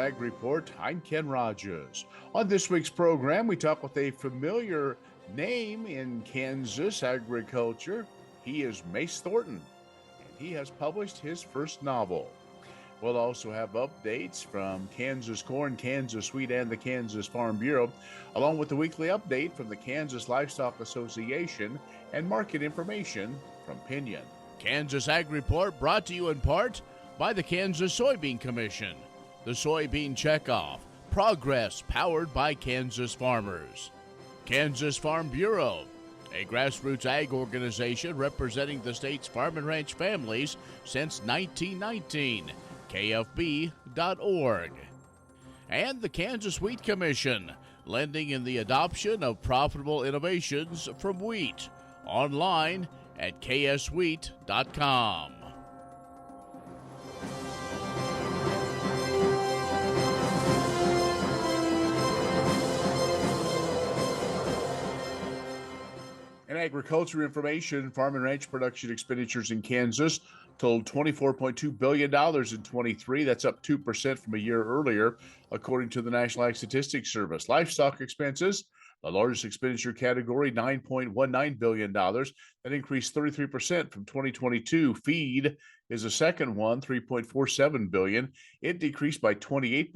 Ag Report. I'm Ken Rogers. On this week's program, we talk with a familiar name in Kansas agriculture. He is Mace Thornton, and he has published his first novel. We'll also have updates from Kansas Corn, Kansas Wheat, and the Kansas Farm Bureau, along with the weekly update from the Kansas Livestock Association and market information from Pinion. Kansas Ag Report brought to you in part by the Kansas Soybean Commission, the Soybean Checkoff, progress powered by Kansas farmers. Kansas Farm Bureau, a grassroots ag organization representing the state's farm and ranch families since 1919, kfb.org. And the Kansas Wheat Commission, lending in the adoption of profitable innovations from wheat, online at kswheat.com. And agriculture information, farm and ranch production expenditures in Kansas totaled $24.2 billion in 23. That's up 2% from a year earlier, according to the National Ag Statistics Service. Livestock expenses, the largest expenditure category, $9.19 billion. That increased 33% from 2022. Feed is the second one, $3.47 billion. It decreased by 28%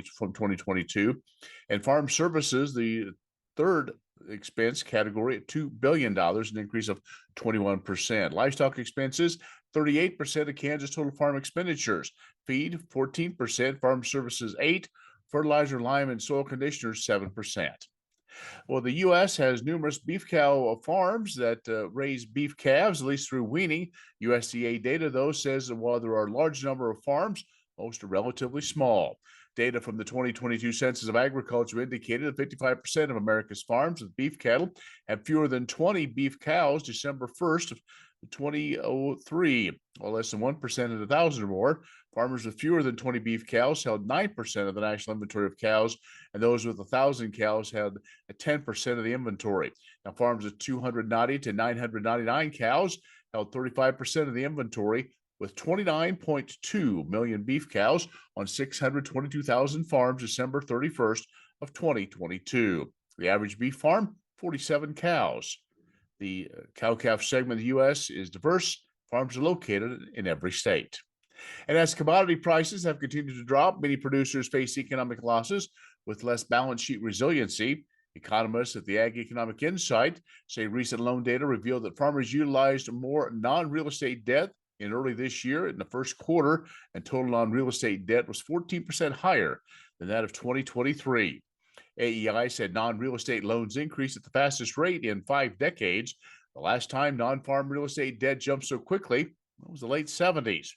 from 2022. And farm services, the third expense category at $2 billion, an increase of 21%. Livestock expenses, 38% of Kansas total farm expenditures. Feed, 14%. Farm services, 8%. Fertilizer, lime, and soil conditioners, 7%. Well, the U.S. has numerous beef cow farms that raise beef calves, at least through weaning. USDA data, though, says that while there are a large number of farms, most are relatively small. Data from the 2022 Census of Agriculture indicated that 55% of America's farms with beef cattle had fewer than 20 beef cows December 1st of 2003, while less than 1% of 1,000 or more. Farmers with fewer than 20 beef cows held 9% of the national inventory of cows, and those with 1,000 cows held 10% of the inventory. Now, farms with 290 to 999 cows held 35% of the inventory, with 29.2 million beef cows on 622,000 farms December 31st of 2022. The average beef farm, 47 cows. The cow-calf segment of the U.S. is diverse. Farms are located in every state. And as commodity prices have continued to drop, many producers face economic losses with less balance sheet resiliency. Economists at the Ag Economic Insight say recent loan data revealed that farmers utilized more non-real estate debt in early this year in the first quarter, and total non-real estate debt was 14% higher than that of 2023. AEI said non-real estate loans increased at the fastest rate in 5 decades. The last time non-farm real estate debt jumped so quickly was the late 70s.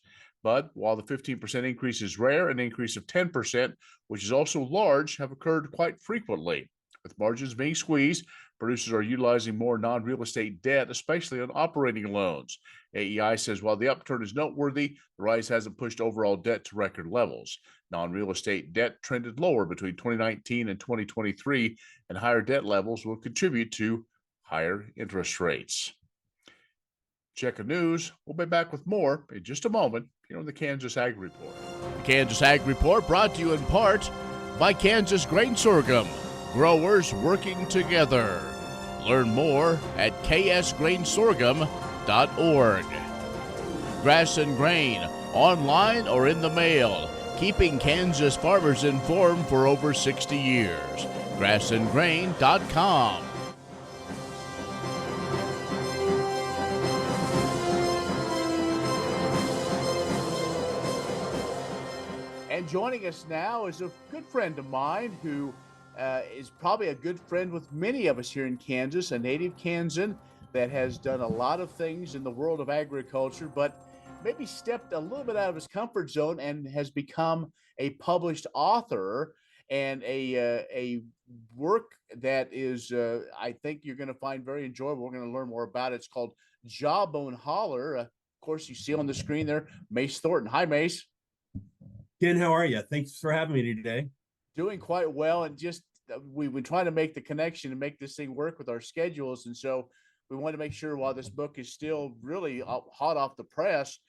But while the 15% increase is rare, an increase of 10%, which is also large, have occurred quite frequently. With margins being squeezed, producers are utilizing more non-real estate debt, especially on operating loans. AEI says while the upturn is noteworthy, the rise hasn't pushed overall debt to record levels. Non-real estate debt trended lower between 2019 and 2023, and higher debt levels will contribute to higher interest rates. Check the news. We'll be back with more in just a moment here on the Kansas Ag Report. The Kansas Ag Report brought to you in part by Kansas Grain Sorghum. Growers working together. Learn more at ksgrainsorghum.org. Grass and Grain, online or in the mail, keeping Kansas farmers informed for over 60 years. grassandgrain.com. And joining us now is a good friend of mine who is probably a good friend with many of us here in Kansas, a native Kansan that has done a lot of things in the world of agriculture, but maybe stepped a little bit out of his comfort zone and has become a published author, and a work that is, I think you're going to find very enjoyable. We're going to learn more about it. It's called Jawbone Holler. Of course, you see on the screen there, Mace Thornton. Hi, Mace. Ken, how are you? Thanks for having me today. Doing quite well, and just we've been trying to make the connection and make this thing work with our schedules, and so we want to make sure while this book is still really hot off the press,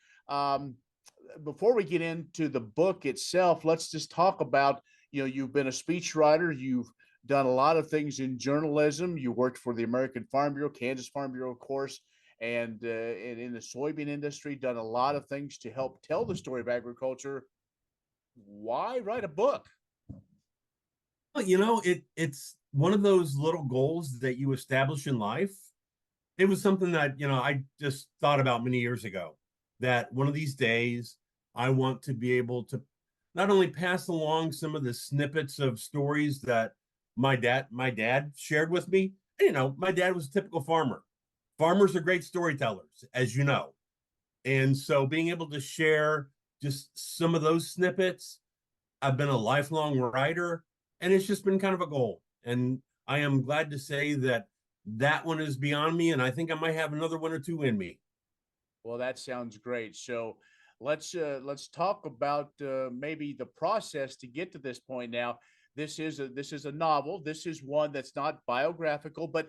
before we get into the book itself, let's just talk about, you've been a speechwriter, you've done a lot of things in journalism. You worked for the American Farm Bureau, Kansas Farm Bureau, of course, and in the soybean industry, done a lot of things to help tell the story of agriculture. Why write a book? Well, it's one of those little goals that you establish in life. It was something that, I just thought about many years ago, that one of these days I want to be able to not only pass along some of the snippets of stories that my dad shared with me. My dad was a typical farmer. Farmers are great storytellers, as you know. And so being able to share just some of those snippets, I've been a lifelong writer, and it's just been kind of a goal. And I am glad to say that that one is beyond me, and I think I might have another one or two in me. Well, that sounds great. So let's talk about maybe the process to get to this point. Now, this is a novel. This is one that's not biographical, but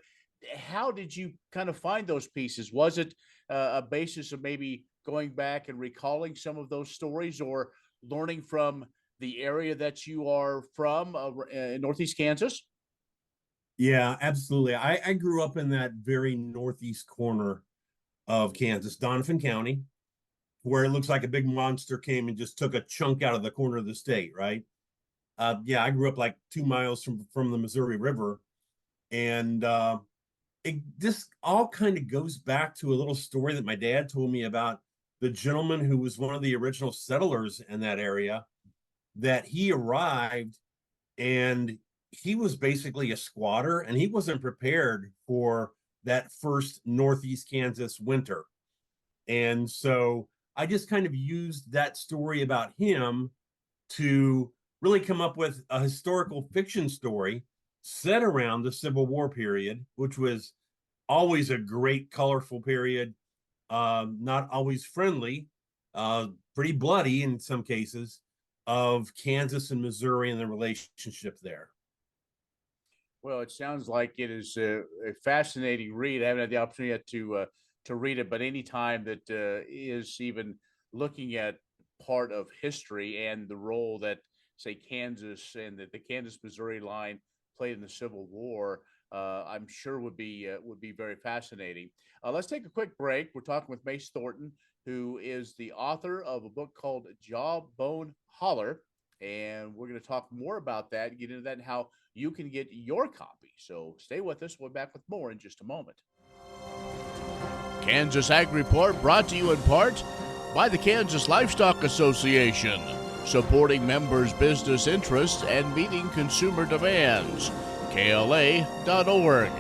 how did you kind of find those pieces? Was it a basis of maybe going back and recalling some of those stories, or learning from the area that you are from, in Northeast Kansas? Yeah, absolutely. I grew up in that very northeast corner of Kansas, Donovan County, where it looks like a big monster came and just took a chunk out of the corner of the state, right? Yeah, I grew up like 2 miles from the Missouri River, and it this all kind of goes back to a little story that my dad told me about the gentleman who was one of the original settlers in that area. That he arrived and he was basically a squatter, and he wasn't prepared for that first Northeast Kansas winter. And so I just kind of used that story about him to really come up with a historical fiction story set around the Civil War period, which was always a great, colorful period, not always friendly, pretty bloody in some cases, of Kansas and Missouri and the relationship there. Well, it sounds like it is a fascinating read. I haven't had the opportunity yet to read it, but any time that is even looking at part of history and the role that, say, Kansas and the Kansas Missouri line played in the Civil War, I'm sure would be very fascinating. Let's take a quick break. We're talking with Mace Thornton, who is the author of a book called Jawbone Holler, and we're going to talk more about that, get into that, and how you can get your copy. So stay with us. We'll be back with more in just a moment. Kansas Ag Report brought to you in part by the Kansas Livestock Association, supporting members' business interests and meeting consumer demands. KLA.org.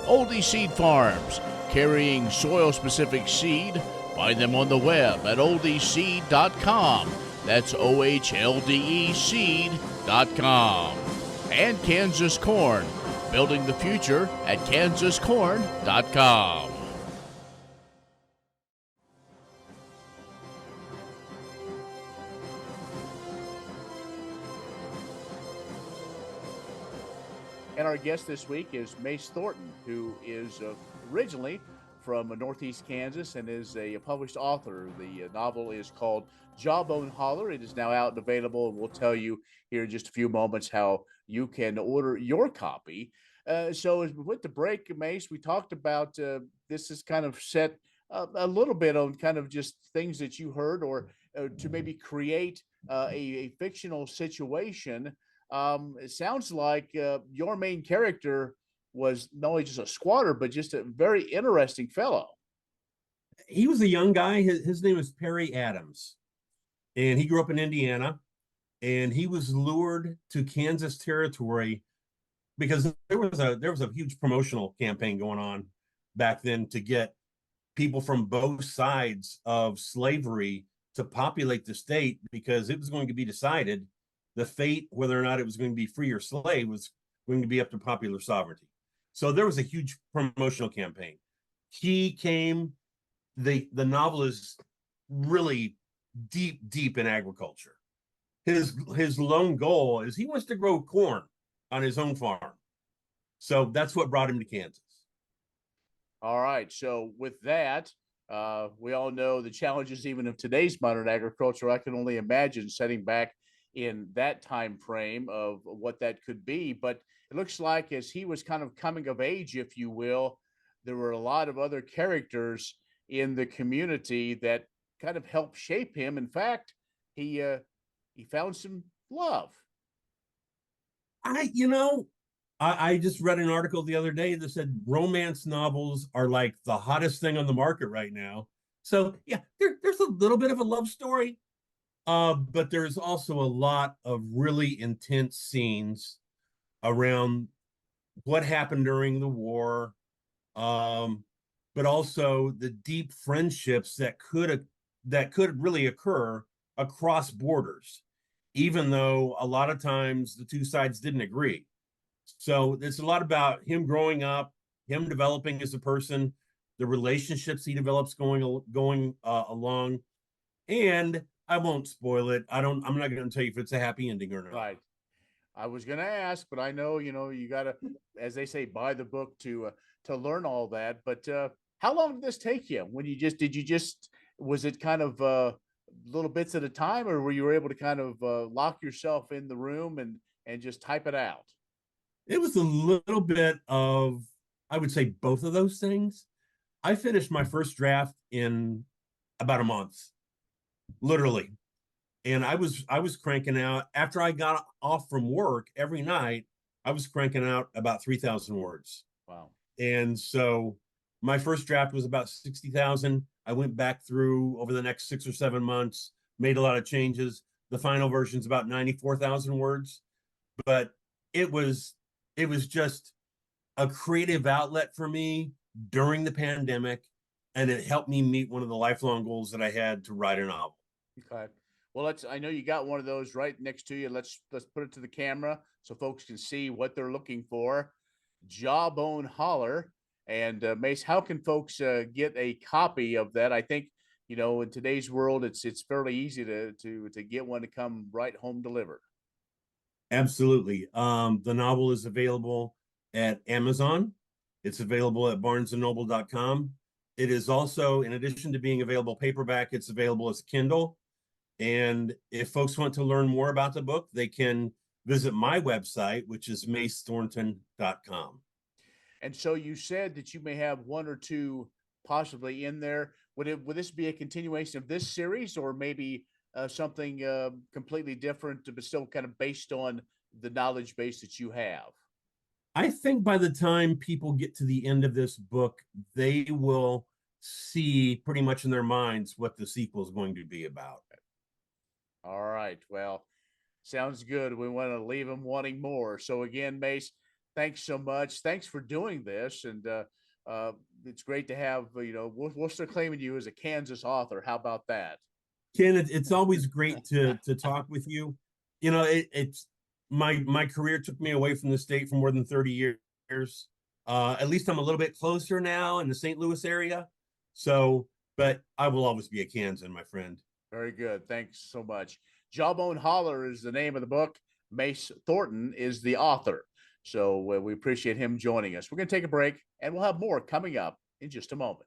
Oldie Seed Farms, carrying soil-specific seed. Find them on the web at oldieseed.com. That's OHLDE seed.com. And Kansas Corn, building the future at kansascorn.com. And our guest this week is Mace Thornton, who is originally from Northeast Kansas and is a published author. The novel is called Jawbone Holler. It is now out and available, and we'll tell you here in just a few moments how you can order your copy. So as we went to break, Mace, we talked about this is kind of set a little bit on kind of just things that you heard, or to maybe create a fictional situation. It sounds like your main character was not only just a squatter, but just a very interesting fellow. He was a young guy. His name was Perry Adams, and he grew up in Indiana. And he was lured to Kansas territory because there was a huge promotional campaign going on back then to get people from both sides of slavery to populate the state, because it was going to be decided the fate, whether or not it was going to be free or slave, was going to be up to popular sovereignty. So there was a huge promotional campaign. He came, the novel is really deep in agriculture. His lone goal is he wants to grow corn on his own farm. So that's what brought him to Kansas. All right. So with that, We all know the challenges even of today's modern agriculture. I can only imagine setting back in that time frame of what that could be. But it looks like as he was kind of coming of age, if you will, there were a lot of other characters in the community that kind of helped shape him. In fact, he found some love. I, you know, I just read an article the other day that said romance novels are like the hottest thing on the market right now. So yeah, there's a little bit of a love story, but there's also a lot of really intense scenes around what happened during the war, um, but also the deep friendships that could really occur across borders, even though a lot of times the two sides didn't agree. So it's a lot about him growing up, him developing as a person, the relationships he develops going along, and I won't spoil it. I'm not going to tell you if it's a happy ending or not. Right. I was going to ask, but I know, you got to, as they say, buy the book to learn all that. But how long did this take you? When did you just, was it kind of little bits at a time, or were you able to kind of lock yourself in the room and just type it out? It was a little bit of, I would say, both of those things. I finished my first draft in about a month, literally. And I was cranking out after I got off from work every night. I was cranking out about 3,000 words. Wow. And so my first draft was about 60,000. I went back through over the next 6 or 7 months, made a lot of changes. The final version's about 94,000 words, but it was it was just a creative outlet for me during the pandemic, and it helped me meet one of the lifelong goals that I had to write a novel. Okay. Well, I know you got one of those right next to you. Let's put it to the camera so folks can see what they're looking for. Jawbone Holler. And Mace, how can folks get a copy of that? I think, in today's world, it's fairly easy to get one to come right home delivered. Absolutely. The novel is available at Amazon. It's available at barnesandnoble.com. It is also, in addition to being available paperback, it's available as Kindle. And if folks want to learn more about the book, they can visit my website, which is macethornton.com. And so you said that you may have one or two possibly in there. Would this be a continuation of this series, or maybe something completely different, but still kind of based on the knowledge base that you have? I think by the time people get to the end of this book, they will see pretty much in their minds what the sequel is going to be about. All right. Well, sounds good. We want to leave them wanting more. So again, Mace, thanks so much. Thanks for doing this, and it's great to have. We'll start claiming you as a Kansas author. How about that? Ken, it's always great to talk with you. It's my career took me away from the state for more than 30 years. At least I'm a little bit closer now in the St. Louis area. So, but I will always be a Kansan, my friend. Very good. Thanks so much. Jawbone Holler is the name of the book. Mace Thornton is the author. So we appreciate him joining us. We're going to take a break, and we'll have more coming up in just a moment.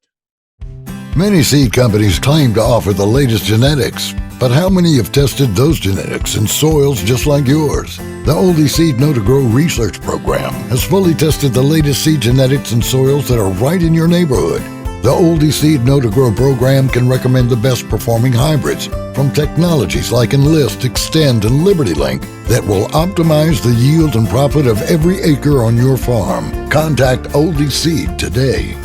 Many seed companies claim to offer the latest genetics, but how many have tested those genetics in soils just like yours? The Oldie Seed Know to Grow Research Program has fully tested the latest seed genetics in soils that are right in your neighborhood. The Oldie Seed Know to Grow program can recommend the best performing hybrids from technologies like Enlist, Extend, and Liberty Link that will optimize the yield and profit of every acre on your farm. Contact Oldie Seed today.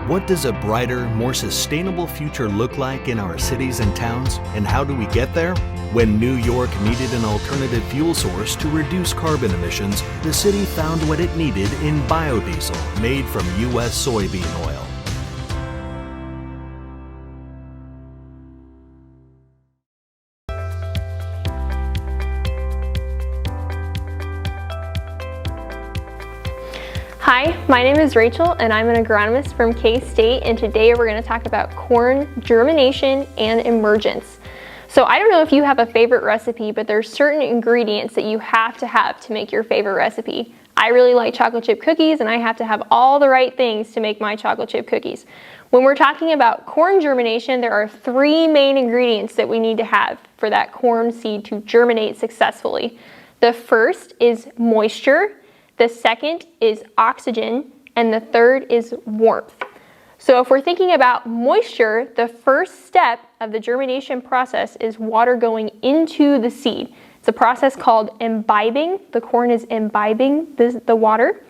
What does a brighter, more sustainable future look like in our cities and towns, and how do we get there? When New York needed an alternative fuel source to reduce carbon emissions, the city found what it needed in biodiesel made from U.S. soybean oil. Hi, my name is Rachel and I'm an agronomist from K-State, and today we're going to talk about corn germination and emergence. So I don't know if you have a favorite recipe, but there's certain ingredients that you have to make your favorite recipe. I really like chocolate chip cookies, and I have to have all the right things to make my chocolate chip cookies. When we're talking about corn germination, there are 3 main ingredients that we need to have for that corn seed to germinate successfully. The first is moisture, the second is oxygen, and the third is warmth. So if we're thinking about moisture, the first step of the germination process is water going into the seed. It's a process called imbibing. The corn is imbibing the water,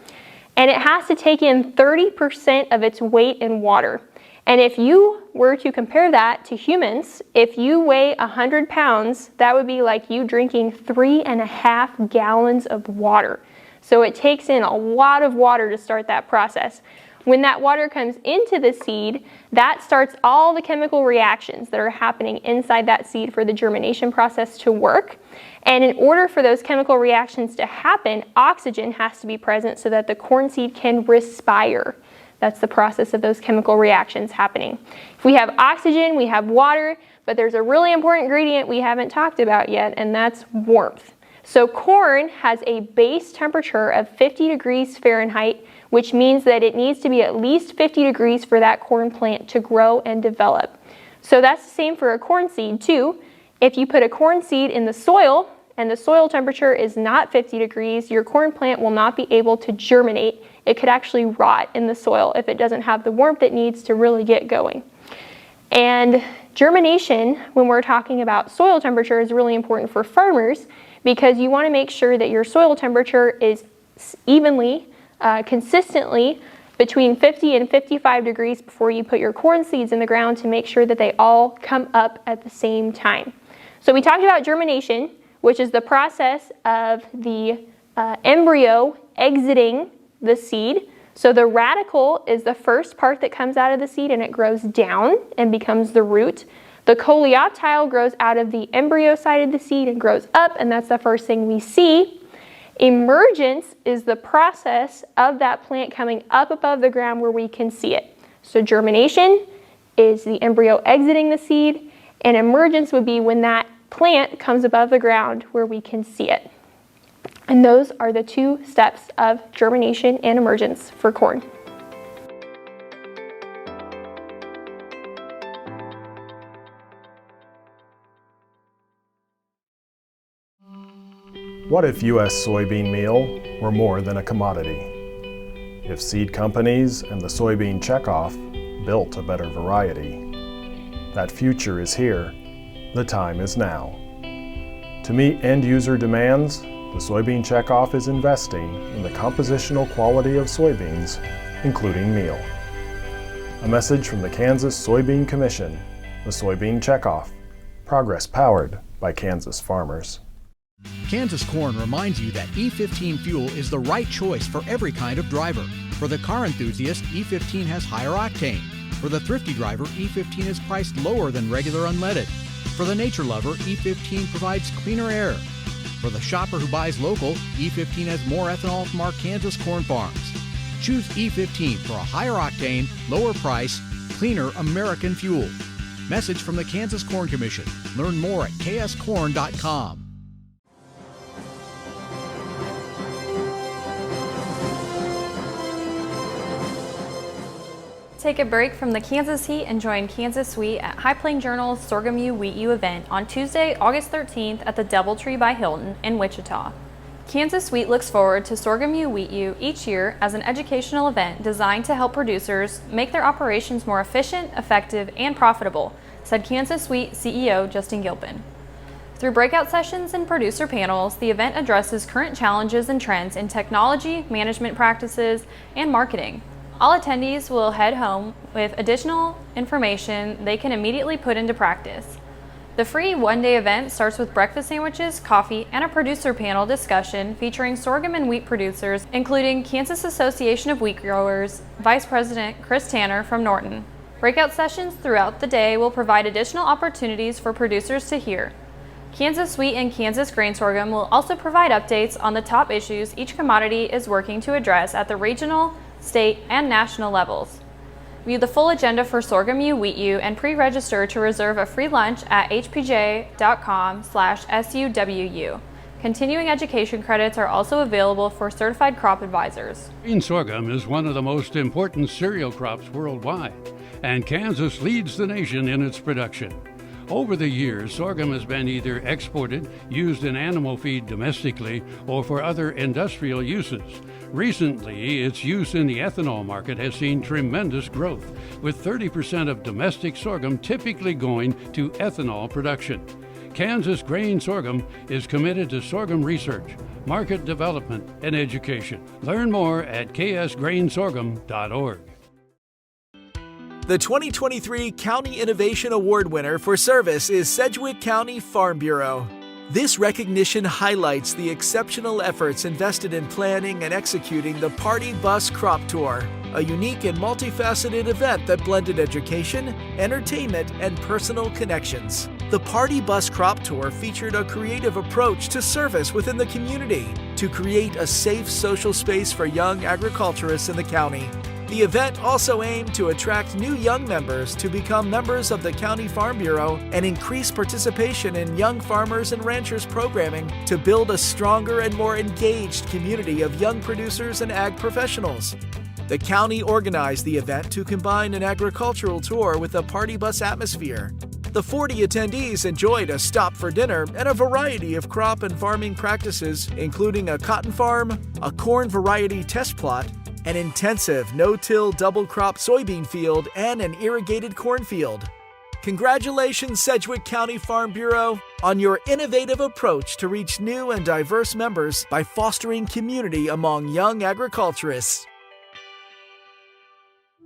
and it has to take in 30% of its weight in water. And if you were to compare that to humans, if you weigh 100 pounds, that would be like you drinking 3.5 gallons of water. So it takes in a lot of water to start that process. When that water comes into the seed, that starts all the chemical reactions that are happening inside that seed for the germination process to work. And in order for those chemical reactions to happen, oxygen has to be present so that the corn seed can respire. That's the process of those chemical reactions happening. If we have oxygen, we have water, but there's a really important ingredient we haven't talked about yet, and that's warmth. So corn has a base temperature of 50 degrees Fahrenheit, which means that it needs to be at least 50 degrees for that corn plant to grow and develop. So that's the same for a corn seed too. If you put a corn seed in the soil and the soil temperature is not 50 degrees, your corn plant will not be able to germinate. It could actually rot in the soil if it doesn't have the warmth it needs to really get going. And germination, when we're talking about soil temperature, is really important for farmers because you want to make sure that your soil temperature is evenly, consistently between 50 and 55 degrees before you put your corn seeds in the ground to make sure that they all come up at the same time. So we talked about germination, which is the process of the embryo exiting the seed. So the radicle is the first part that comes out of the seed and it grows down and becomes the root. The coleoptile grows out of the embryo side of the seed and grows up, and that's the first thing we see. Emergence is the process of that plant coming up above the ground where we can see it. So germination is the embryo exiting the seed, and emergence would be when that plant comes above the ground where we can see it. And those are the 2 steps of germination and emergence for corn. What if U.S. soybean meal were more than a commodity? If seed companies and the soybean checkoff built a better variety? That future is here. The time is now. To meet end-user demands, the soybean checkoff is investing in the compositional quality of soybeans, including meal. A message from the Kansas Soybean Commission, the Soybean Checkoff, progress powered by Kansas farmers. Kansas Corn reminds you that E15 fuel is the right choice for every kind of driver. For the car enthusiast, E15 has higher octane. For the thrifty driver, E15 is priced lower than regular unleaded. For the nature lover, E15 provides cleaner air. For the shopper who buys local, E15 has more ethanol from our Kansas corn farms. Choose E15 for a higher octane, lower price, cleaner American fuel. Message from the Kansas Corn Commission. Learn more at kscorn.com. Take a break from the Kansas heat and join Kansas Sweet at High Plain Journal's Sorghum U Wheat U event on Tuesday, August 13th at the Doubletree by Hilton in Wichita. Kansas Sweet looks forward to Sorghum U Wheat U each year as an educational event designed to help producers make their operations more efficient, effective, and profitable, said Kansas Sweet CEO Justin Gilpin. Through breakout sessions and producer panels, the event addresses current challenges and trends in technology, management practices, and marketing. All attendees will head home with additional information they can immediately put into practice. The free one-day event starts with breakfast sandwiches, coffee, and a producer panel discussion featuring sorghum and wheat producers, including Kansas Association of Wheat Growers Vice President Chris Tanner from Norton. Breakout sessions throughout the day will provide additional opportunities for producers to hear. Kansas Wheat and Kansas Grain Sorghum will also provide updates on the top issues each commodity is working to address at the regional, state, and national levels. View the full agenda for Sorghum U Wheat U and pre-register to reserve a free lunch at hpj.com/SUWU. Continuing education credits are also available for certified crop advisors. Green sorghum is one of the most important cereal crops worldwide, and Kansas leads the nation in its production. Over the years, sorghum has been either exported, used in animal feed domestically, or for other industrial uses. Recently, its use in the ethanol market has seen tremendous growth, with 30% of domestic sorghum typically going to ethanol production. Kansas Grain Sorghum is committed to sorghum research, market development, and education. Learn more at ksgrainsorghum.org. The 2023 County Innovation Award winner for service is Sedgwick County Farm Bureau. This recognition highlights the exceptional efforts invested in planning and executing the Party Bus Crop Tour, a unique and multifaceted event that blended education, entertainment, and personal connections. The Party Bus Crop Tour featured a creative approach to service within the community to create a safe social space for young agriculturists in the county. The event also aimed to attract new young members to become members of the County Farm Bureau and increase participation in young farmers and ranchers programming to build a stronger and more engaged community of young producers and ag professionals. The county organized the event to combine an agricultural tour with a party bus atmosphere. The 40 attendees enjoyed a stop for dinner and a variety of crop and farming practices, including a cotton farm, a corn variety test plot, an intensive no-till double-crop soybean field, and an irrigated cornfield. Congratulations, Sedgwick County Farm Bureau, on your innovative approach to reach new and diverse members by fostering community among young agriculturists.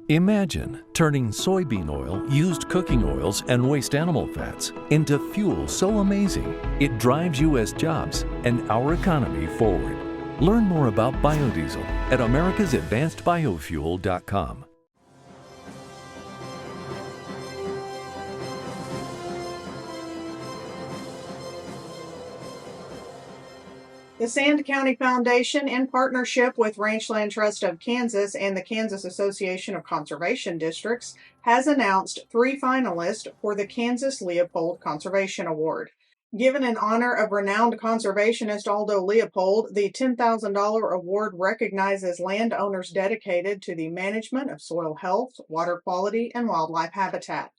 Imagine turning soybean oil, used cooking oils, and waste animal fats into fuel so amazing it drives U.S. jobs and our economy forward. Learn more about biodiesel at americasadvancedbiofuel.com. The Sand County Foundation, in partnership with Ranchland Trust of Kansas and the Kansas Association of Conservation Districts, has announced 3 finalists for the Kansas Leopold Conservation Award. Given in honor of renowned conservationist Aldo Leopold, the $10,000 award recognizes landowners dedicated to the management of soil health, water quality, and wildlife habitat.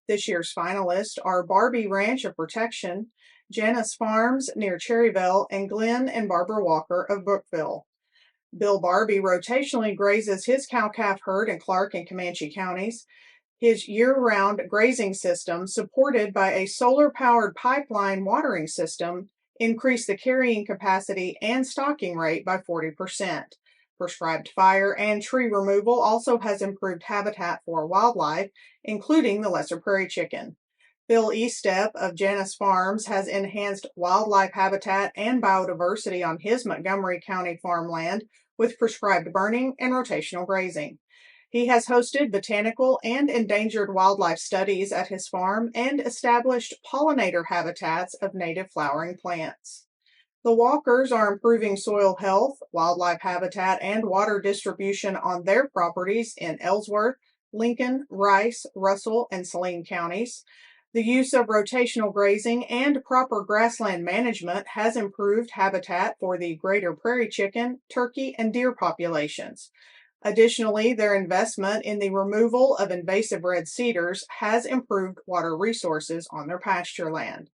This year's finalists are Barbie Ranch of Protection, Janus Farms near Cherryville, and Glenn and Barbara Walker of Brookville. Bill Barbie rotationally grazes his cow-calf herd in Clark and Comanche counties. His year-round grazing system, supported by a solar-powered pipeline watering system, increased the carrying capacity and stocking rate by 40%. Prescribed fire and tree removal also has improved habitat for wildlife, including the lesser prairie chicken. Bill Estep of Janus Farms has enhanced wildlife habitat and biodiversity on his Montgomery County farmland with prescribed burning and rotational grazing. He has hosted botanical and endangered wildlife studies at his farm and established pollinator habitats of native flowering plants. The Walkers are improving soil health, wildlife habitat, and water distribution on their properties in Ellsworth, Lincoln, Rice, Russell, and Saline counties. The use of rotational grazing and proper grassland management has improved habitat for the greater prairie chicken, turkey, and deer populations. Additionally, their investment in the removal of invasive red cedars has improved water resources on their pasture land.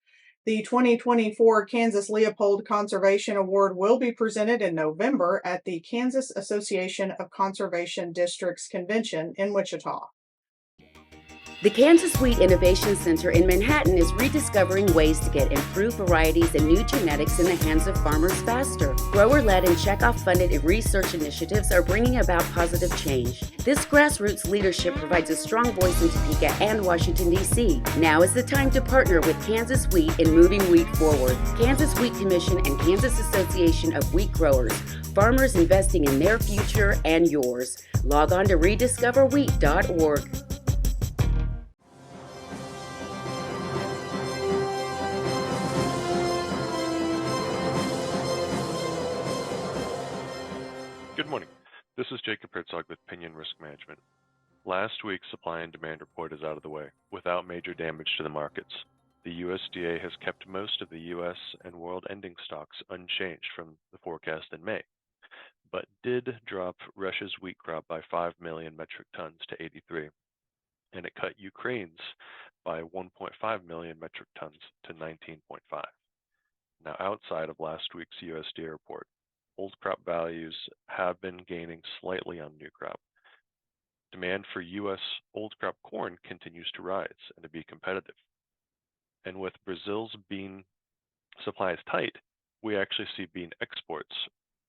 The 2024 Kansas Leopold Conservation Award will be presented in November at the Kansas Association of Conservation Districts Convention in Wichita. The Kansas Wheat Innovation Center in Manhattan is rediscovering ways to get improved varieties and new genetics in the hands of farmers faster. Grower-led and checkoff-funded research initiatives are bringing about positive change. This grassroots leadership provides a strong voice in Topeka and Washington, D.C. Now is the time to partner with Kansas Wheat in moving wheat forward. Kansas Wheat Commission and Kansas Association of Wheat Growers. Farmers investing in their future and yours. Log on to rediscoverwheat.org. Good morning. This is Jacob Herzog with Pinion Risk Management. Last week's supply and demand report is out of the way, without major damage to the markets. the USDA has kept most of the U.S. and world ending stocks unchanged from the forecast in May, but did drop Russia's wheat crop by 5 million metric tons to 83, and it cut Ukraine's by 1.5 million metric tons to 19.5. Now, outside of last week's USDA report, old crop values have been gaining slightly on new crop. Demand for U.S. old crop corn continues to rise and to be competitive. And with Brazil's bean supplies tight, we actually see bean exports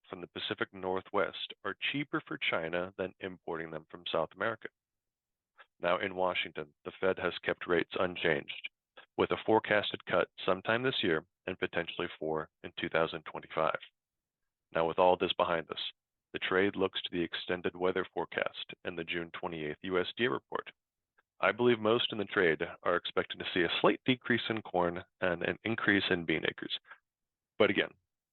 from the Pacific Northwest are cheaper for China than importing them from South America. Now in Washington, the Fed has kept rates unchanged, with a forecasted cut sometime this year and potentially 4 in 2025. Now with all this behind us, the trade looks to the extended weather forecast in the June 28th USDA report. I believe most in the trade are expecting to see a slight decrease in corn and an increase in bean acres. But again,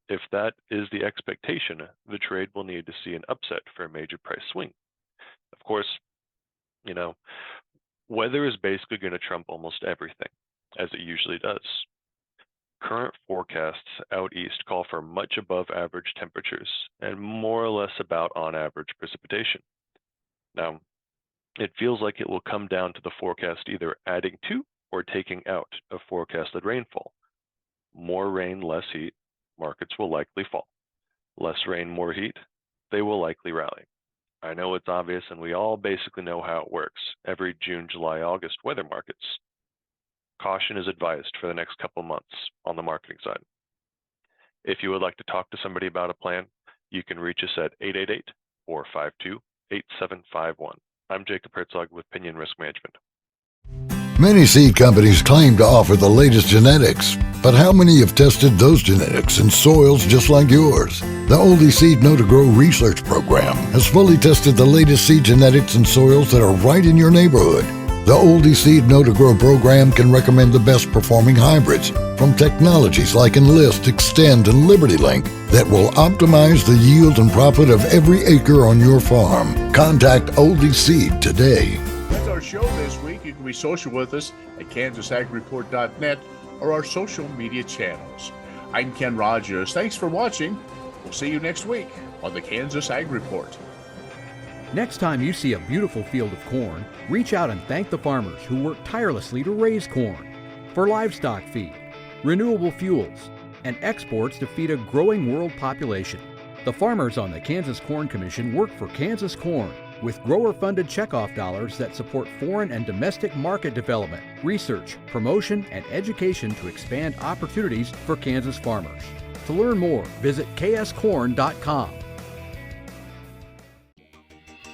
if that is the expectation, the trade will need to see an upset for a major price swing. Of course, weather is basically going to trump almost everything, as it usually does. Current forecasts out east call for much above average temperatures and more or less about on average precipitation. Now, it feels like it will come down to the forecast either adding to or taking out of forecasted rainfall. More rain, less heat, markets will likely fall. Less rain, more heat, they will likely rally. I know it's obvious, and we all basically know how it works every June, July, August weather markets. Caution is advised for the next couple months on the marketing side. If you would like to talk to somebody about a plan, you can reach us at 888-452-8751. I'm Jacob Herzog with Pinion Risk Management. Many seed companies claim to offer the latest genetics, but how many have tested those genetics in soils just like yours? The Oldie Seed Know to Grow research program has fully tested the latest seed genetics in soils that are right in your neighborhood. The Oldie Seed Know to Grow program can recommend the best performing hybrids from technologies like Enlist, Extend, and LibertyLink that will optimize the yield and profit of every acre on your farm. Contact Oldie Seed today. That's our show this week. You can be social with us at KansasAgReport.net or our social media channels. I'm Ken Rogers. Thanks for watching. We'll see you next week on the Kansas Ag Report. Next time you see a beautiful field of corn, reach out and thank the farmers who work tirelessly to raise corn for livestock feed, renewable fuels, and exports to feed a growing world population. The farmers on the Kansas Corn Commission work for Kansas Corn with grower-funded checkoff dollars that support foreign and domestic market development, research, promotion, and education to expand opportunities for Kansas farmers. To learn more, visit kscorn.com.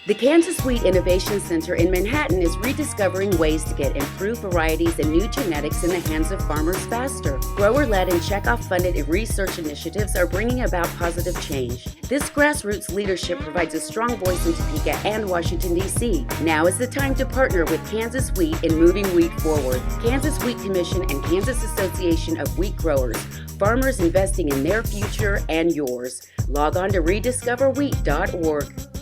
The Kansas Wheat Innovation Center in Manhattan is rediscovering ways to get improved varieties and new genetics in the hands of farmers faster. Grower-led and checkoff-funded research initiatives are bringing about positive change. This grassroots leadership provides a strong voice in Topeka and Washington, D.C. Now is the time to partner with Kansas Wheat in moving wheat forward. Kansas Wheat Commission and Kansas Association of Wheat Growers. Farmers investing in their future and yours. Log on to rediscoverwheat.org.